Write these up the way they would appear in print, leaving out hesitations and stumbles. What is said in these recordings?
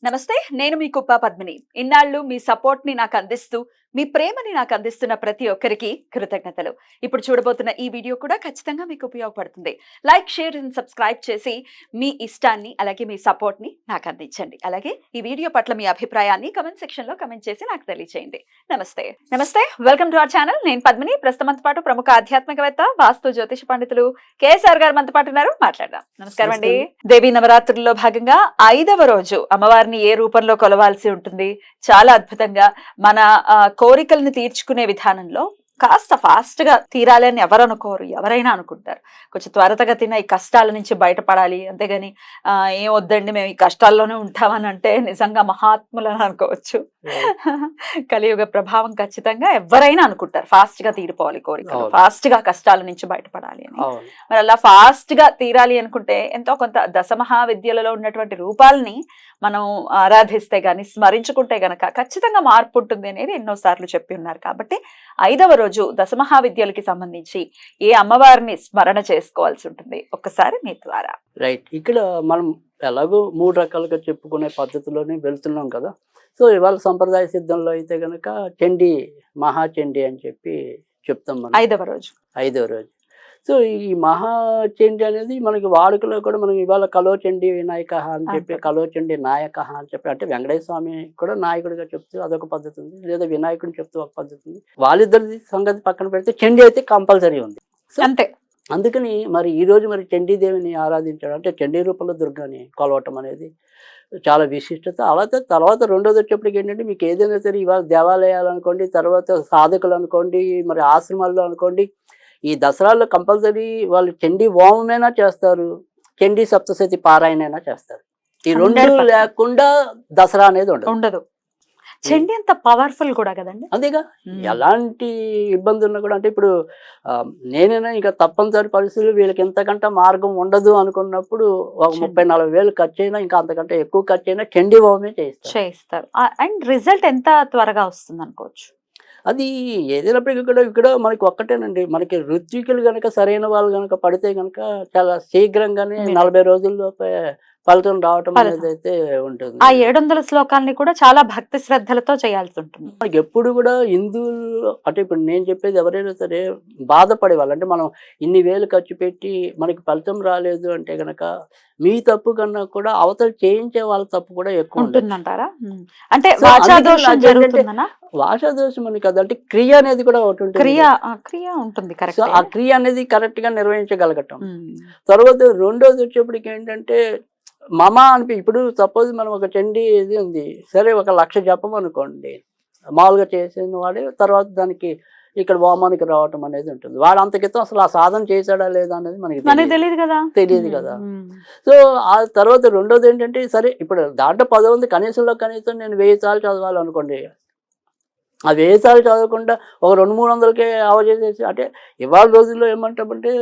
నమస్తే, నేను మీ కుప్ప పద్మిని. ఇన్నాళ్ళు మీ సపోర్ట్‌ని నాకందిస్తూ, మీ ప్రేమని నాకందిస్తున్న ప్రతి ఒక్కరికి కృతజ్ఞతలు. ఇప్పుడు చూడబోతున్న ఈ వీడియో కూడా ఖచ్చితంగా మీకు ఉపయోగపడుతుంది. లైక్, షేర్ అండ్ సబ్స్క్రైబ్ చేసి మీ ఇష్టాన్ని, అలాగే మీ సపోర్ట్‌ని నాకందించండి. అలాగే ఈ వీడియో పట్ల మీ అభిప్రాయాన్ని కామెంట్ సెక్షన్‌లో కామెంట్ చేసి నాకు తెలియజేయండి. నమస్తే. నమస్తే. Welcome to our channel. నేను పద్మిని. ప్రస్తుతం మనతో పాటు ప్రముఖ ఆధ్యాత్మికవేత్త, వాస్తు జ్యోతిష పండితులు కేఎస్ఆర్ గారు మనతో పాటు ఉన్నారు. మాట్లాడదాం. నమస్కారం అండి. దేవీ నవరాత్రుల్లో భాగంగా 5వ రోజు అమ్మవారిని ఏ రూపంలో కొలవాల్సి ఉంటుంది? చాలా అద్భుతంగా మన కోరికల్ని తీర్చుకునే విధానంలో కాస్త ఫాస్ట్ గా తీరాలి అని ఎవరు అనుకోరు, ఎవరైనా అనుకుంటారు. కొంచెం త్వరతగతిన ఈ కష్టాల నుంచి బయటపడాలి, అంతేగాని ఏం వద్దండి మేము ఈ కష్టాల్లోనే ఉంటామని అంటే నిజంగా మహాత్ములని అనుకోవచ్చు. కలియుగ ప్రభావం ఖచ్చితంగా ఎవరైనా అనుకుంటారు ఫాస్ట్ గా తీరిపోవాలి కోరికలు, ఫాస్ట్ గా కష్టాల నుంచి బయటపడాలి అని. మరి అలా ఫాస్ట్ గా తీరాలి అనుకుంటే ఎంతో కొంత దశమహావిద్యలలో ఉన్నటువంటి రూపాలని మనం ఆరాధిస్తే గాని, స్మరించుకుంటే గనక ఖచ్చితంగా మార్పు ఉంటుంది అనేది ఎన్నోసార్లు చెప్పి ఉన్నారు. కాబట్టి 5వ రోజు దశమహావిద్యలకి సంబంధించి ఏ అమ్మవారిని స్మరణ చేసుకోవాల్సి ఉంటుంది ఒక్కసారి మీ ద్వారా. రైట్. ఇక్కడ మనం ఎలాగో 3 రకాలుగా చెప్పుకునే పద్ధతిలోనే వెళ్తున్నాం కదా. సో ఇవాళ సంప్రదాయ సిద్ధంలో అయితే గనక చండీ, మహాచండీ అని చెప్పి చెప్తాం మనం 5వ రోజు. 5వ రోజు. సో ఈ మహాచండీ అనేది మనకి వాడుకలో కూడా మనం ఇవాళ కలోచండీ వినాయక అని చెప్పి, కలోచండీ నాయక అని చెప్పి, అంటే వెంకటేశ్వర స్వామి కూడా నాయకుడిగా చెప్తూ అదొక పద్ధతి ఉంది, లేదా వినాయకుడిని చెప్తూ ఒక పద్ధతి ఉంది. వాళ్ళిద్దరి సంగతి పక్కన పెడితే చండీ అయితే కంపల్సరీ ఉంది. సో అంతే. అందుకని మరి ఈ రోజు మరి చండీదేవిని ఆరాధించడం, అంటే చండీ రూపంలో దుర్గాని కొలవటం అనేది చాలా విశిష్టత. అలాగే తర్వాత రెండోది వచ్చేప్పటికి ఏంటంటే, మీకు ఏదైనా సరే ఇవాళ దేవాలయాలు అనుకోండి, తర్వాత సాధకులు అనుకోండి, మరి ఆశ్రమాల్లో అనుకోండి, ఈ దసరాల్లో కంపల్సరీ వాళ్ళు చండీ హోమమైనా చేస్తారు, చండీ సప్తశతి పారాయణైనా చేస్తారు. ఈ రెండు లేకుండా దసరా అనేది ఉండదు. చండీ అంత పవర్ఫుల్ కూడా కదండి. అంతేగా, ఎలాంటి ఇబ్బంది ఉన్నా కూడా, అంటే ఇప్పుడు నేనైనా ఇంకా తప్పనిసరి పరిస్థితులు వీళ్ళకి ఎంతకంటే మార్గం ఉండదు అనుకున్నప్పుడు ఒక 30-40 వేలు ఖర్చు అయినా, ఇంకా అంతకంటే ఎక్కువ ఖర్చు అయినా చండీ హోమమే చేయిస్తారు. అండ్ రిజల్ట్ ఎంత త్వరగా వస్తుంది అనుకోవచ్చు? అది ఏదైనప్పటికీ ఇక్కడ మనకి ఒక్కటేనండి, మనకి రుచికులు కనుక సరైన వాళ్ళు కనుక పడితే కనుక చాలా శీఘ్రంగానే 40 రోజుల్లోపే ఫలితం రావటం అనేది అయితే ఉంటుంది. ఆ 700 శ్లోకాలని కూడా చాలా భక్తి శ్రద్ధలతో చేయాల్సి ఉంటుంది. మనకి ఎప్పుడు కూడా హిందువులు, అంటే ఇప్పుడు నేను చెప్పేది ఎవరైనా సరే బాధపడే వాళ్ళు, అంటే మనం ఇన్ని వేలు ఖర్చు పెట్టి మనకి ఫలితం రాలేదు అంటే గనక మీ తప్పు కన్నా కూడా అవతల చేయించే వాళ్ళ తప్పు కూడా ఎక్కువ ఉంటుందంటారా? అంటే వాచాదోషం జరుగుతుందనా? వాచాదోషం అని కదా, అంటే క్రియ అనేది కూడా ఒకటి ఉంటుంది. క్రియ ఉంటుంది. సో ఆ క్రియ అనేది కరెక్ట్ గా నిర్వహించగలగటం. తర్వాత రెండోది వచ్చేప్పటికి ఏంటంటే మమ అనిపి, ఇప్పుడు సపోజ్ మనం ఒక చండీ ఇది ఉంది సరే, 1,00,000 జపం అనుకోండి, మామూలుగా చేసిన వాడే తర్వాత దానికి ఇక్కడ హోమానికి రావటం అనేది ఉంటుంది. వాడు అంత క్రితం అసలు ఆ సాధన చేశాడా లేదా అనేది మనకి తెలియదు కదా. సో ఆ తర్వాత రెండోది ఏంటంటే, సరే ఇప్పుడు దాంట్లో 10 ఉంది, కనీసంలో కనీసం నేను 1000 సార్లు చదవాలనుకోండి, ఆ 1000 సార్లు చదవకుండా ఒక 200-300కే అవజేసేసి, అంటే ఇవాళ రోజుల్లో ఏమంటామంటే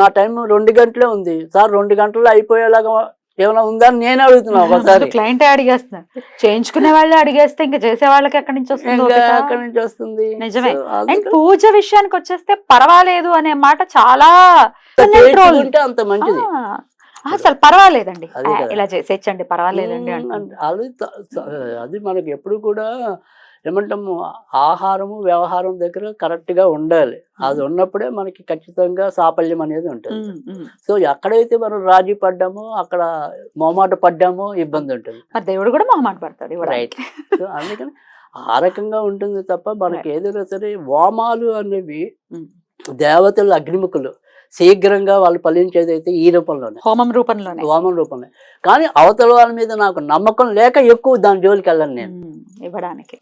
నా టైం 2 గంటలే ఉంది సార్, 2 గంటల్లో అయిపోయేలాగా ఏమైనా ఉందా అని నేను అడుగుతున్నా. ఒకసారి క్లయింట్ అడిగేస్తున్నారు, చేయించుకునే వాళ్ళే అడిగేస్తే ఇంకా చేసే వాళ్ళకి ఎక్కడి నుంచి వస్తుంది? నిజమే. అండ్ పూజ విషయానికి వచ్చేస్తే పర్వాలేదు అనే మాట చాలా అంత మంచిది. అసలు పర్వాలేదండి, ఇలా చేసేచ్చండి, పర్వాలేదండి. అది మనకి ఎప్పుడు కూడా ఏమంటాము, ఆహారము వ్యవహారం దగ్గర కరెక్ట్ గా ఉండాలి. అది ఉన్నప్పుడే మనకి ఖచ్చితంగా సాఫల్యం అనేది ఉంటుంది. సో ఎక్కడైతే మనం రాజీ పడ్డామో, అక్కడ మొహమాట పడ్డామో ఇబ్బంది ఉంటుంది. దేవుడు కూడా మొహమాట పడతాడు. రైట్. సో అందుకని ఆ రకంగా ఉంటుంది తప్ప మనకి ఏదైనా సరే హోమాలు అనేవి దేవతలు, అగ్నిముఖులు శీఘ్రంగా వాళ్ళు ఫలించేది అయితే ఈ రూపంలోనే, హోమం రూపంలో. కానీ అవతల వాళ్ళ మీద నాకు నమ్మకం లేక ఎక్కువ దాని జోలికి వెళ్ళను నేను ఇవ్వడానికి.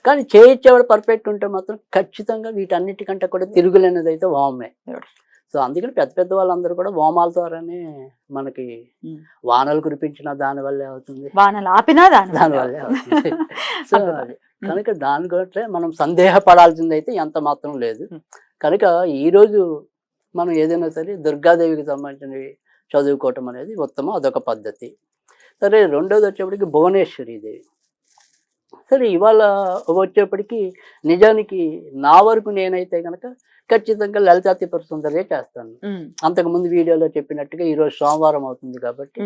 కానీ చేయించేవాడు పర్ఫెక్ట్ ఉంటే మాత్రం ఖచ్చితంగా వీటన్నిటికంటే కూడా తిరుగులేనిది అయితే హోమమే. సో అందుకని పెద్ద పెద్ద వాళ్ళందరూ కూడా హోమాల ద్వారానే మనకి వానలు కురిపించిన దానివల్లే అవుతుంది, వానలు ఆపినా దానివల్లే అవుతుంది. సో అది కనుక దాని గురించి మనం సందేహపడాల్సింది అయితే ఎంత మాత్రం లేదు. కనుక ఈరోజు మనం ఏదైనా సరే దుర్గాదేవికి సంబంధించినవి చదువుకోవటం అనేది ఉత్తమం, అదొక పద్ధతి. సరే, రెండోది వచ్చేప్పటికి భువనేశ్వరి దేవి. సరే, ఇవాళ వచ్చేప్పటికి నిజానికి నా వరకు నేనైతే కనుక ఖచ్చితంగా లలితా త్రిపుర సుందరే చేస్తాను. అంతకుముందు వీడియోలో చెప్పినట్టుగా ఈరోజు సోమవారం అవుతుంది కాబట్టి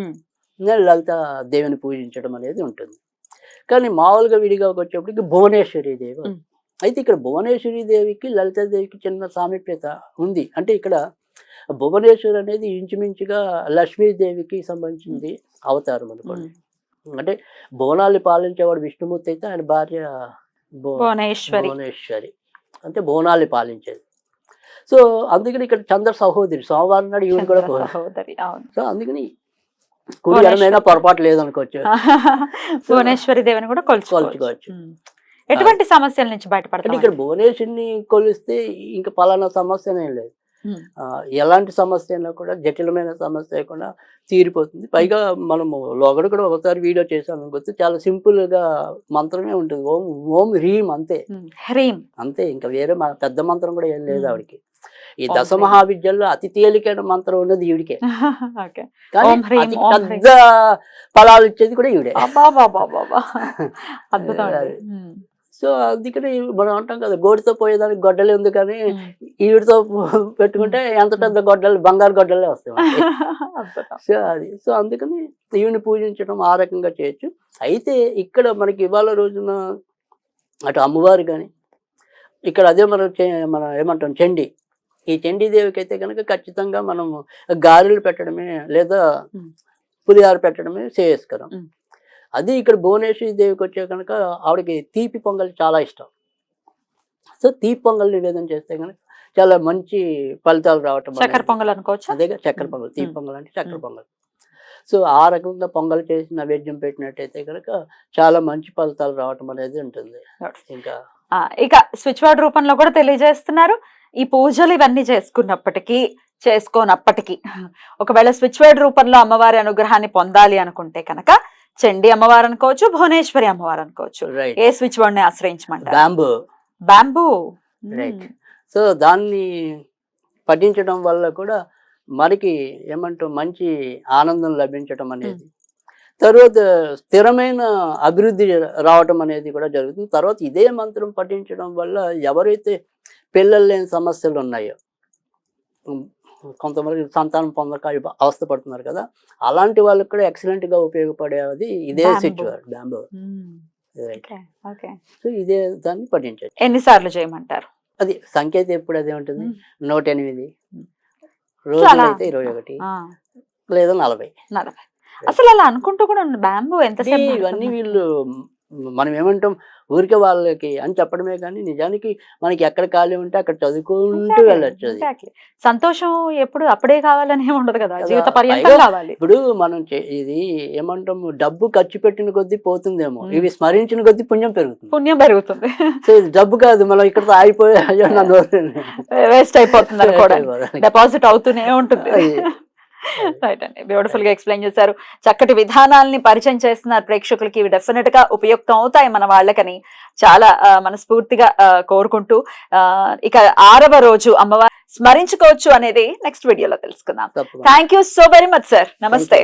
లలిత దేవిని పూజించడం అనేది ఉంటుంది. కానీ మామూలుగా విడిగా వచ్చేప్పటికి భువనేశ్వరి దేవి. అయితే ఇక్కడ భువనేశ్వరి దేవికి లలితాదేవికి చిన్న సామీప్యత ఉంది. అంటే ఇక్కడ భువనేశ్వరి అనేది ఇంచుమించుగా లక్ష్మీదేవికి సంబంధించింది అవతారం అనుకోండి. అంటే భువనాల్ని పాలించేవాడు విష్ణుమూర్తి అయితే ఆయన భార్య భువనేశ్వరి, అంటే భువనాల్ని పాలించేది. సో అందుకని ఇక్కడ చంద్ర సహోదరి, సోమవారం నాడు ఈవిని కూడా సహోదరి. సో అందుకని కుడి ఎడమైనా పొరపాటు లేదనుకోవచ్చు. భువనేశ్వరి దేవిని కూడా కొలుచుకోవచ్చు. ఎటువంటి సమస్యల నుంచి బయటపడతారు? ఇక్కడ భువనేశ్వరిని కొలిస్తే ఇంకా పలానా సమస్యనే లేదు. ఎలాంటి సమస్య అయినా కూడా జటిలమైన సమస్య లేకుండా తీరిపోతుంది. పైగా మనము లోగడ కూడా ఒకసారి వీడియో చేశాను అనుకోవచ్చు. చాలా సింపుల్ గా మంత్రమే ఉంటుంది. ఓం ఓం హ్రీం అంతే, హ్రీం అంతే. ఇంకా వేరే పెద్ద మంత్రం కూడా ఏం లేదు ఆవిడకి. ఈ దశ మహావిద్యల్లో అతి తేలికైన మంత్రం ఉన్నది ఈవిడికే. కానీ పెద్ద ఫలాలు ఇచ్చేది కూడా ఈవిడే. సో అందుకని మనం అంటాం కదా, గోడితో పోయేదానికి గొడ్డలు ఉంది, కానీ ఈవిడితో పెట్టుకుంటే ఎంత పెద్ద గొడ్డలు, బంగారు గొడ్డలే వస్తాయి. సో అది, సో అందుకని ఈవిని పూజించడం ఆ రకంగా చేయొచ్చు. అయితే ఇక్కడ మనకి ఇవాళ రోజున అటు అమ్మవారు కానీ ఇక్కడ అదే మన ఏమంటాం చండీ, ఈ చండీదేవికి అయితే కనుక ఖచ్చితంగా మనం గారెలు పెట్టడమే లేదా పులిహార పెట్టడమే శ్రేయస్కరం. అది ఇక్కడ భువనేశ్వరి దేవికి వచ్చే కనుక ఆవిడకి తీపి పొంగల్ చాలా ఇష్టం. సో తీపి పొంగల్ నివేదన చేస్తే కనుక చాలా మంచి ఫలితాలు రావటం. చక్కెర పొంగల్ అనుకోవచ్చు. అదేగా చక్కెర పొంగల్, తీపి పొంగల్ అంటే చక్కెర పొంగల్. సో ఆ రకంగా పొంగల్ చేసి నైవేద్యం పెట్టినట్టయితే కనుక చాలా మంచి ఫలితాలు రావటం అనేది ఉంటుంది. ఇంకా ఇక స్విచ్ వర్డ్ రూపంలో కూడా తెలియజేస్తున్నారు. ఈ పూజలు ఇవన్నీ చేసుకోనప్పటికీ ఒకవేళ స్విచ్ వర్డ్ రూపంలో అమ్మవారి అనుగ్రహాన్ని పొందాలి అనుకుంటే కనుక చండీ అమ్మవారు అనుకోవచ్చు, భువనేశ్వరి అమ్మవారు అనుకోవచ్చు. ఏ స్విచ్ వర్డ్ ని ఆశ్రయించమంటారు? బ్యాంబూ. రైట్. సో దాన్ని పఠించడం వల్ల కూడా మనకి ఏమంటాం మంచి ఆనందం లభించటం అనేది, తర్వాత స్థిరమైన అభివృద్ధి రావటం అనేది కూడా జరుగుతుంది. తర్వాత ఇదే మంత్రం పఠించడం వల్ల ఎవరైతే పిల్లలు లేని సమస్యలు ఉన్నాయో, కొంతమంది సంతానం పొందక అవస్థ పడుతున్నారు కదా, అలాంటి వాళ్ళకి కూడా ఎక్సలెంట్ గా ఉపయోగపడేది ఇదే స్విచ్ వర్డ్ బ్యాంబూ. సో ఇదే దాన్ని పఠించచ్చు. ఎన్నిసార్లు చేయమంటారు? అది సంఖ్య ఎప్పుడు అదే ఉంటుంది, 108 రోజులు అయితే 21 లేదా 40. అసలు అలా అనుకుంటూ కూడా బ్యాంబూ ఎంత ఇవన్నీ వీళ్ళు మనం ఏమంటాం ఊరికే వాళ్ళకి అని చెప్పడమే కానీ నిజానికి మనకి ఎక్కడ ఖాళీ ఉంటే అక్కడ చదువుకుంటూ వెళ్ళొచ్చు. అది సంతోషం ఎప్పుడు అప్పుడే కావాలని ఉండదు కదా, జీవిత పర్యంతం కావాలి. ఇప్పుడు మనం ఇది ఏమంటాం, డబ్బు ఖర్చు పెట్టిన కొద్దీ పోతుందేమో, ఇవి స్మరించిన కొద్దీ పుణ్యం పెరుగుతుంది. సో డబ్బు కాదు, మనం ఇక్కడ ఆగిపోయి వేస్ట్ అయిపోతుంది, డిపాజిట్ అవుతూనే ఉంటుంది. రైట్ అండి, బ్యూటిఫుల్ గా ఎక్స్ప్లెయిన్ చేశారు. చక్కటి విధానాలని పరిచయం చేస్తున్నారు ప్రేక్షకులకి. ఇవి డెఫినెట్ గా ఉపయుక్తం అవుతాయి మన వాళ్ళకని చాలా మనస్ఫూర్తిగా కోరుకుంటూ, ఇక 6వ రోజు అమ్మవారు స్మరించుకోవచ్చు అనేది నెక్స్ట్ వీడియోలో తెలుసుకుందాం. Thank you so very much sir. నమస్తే.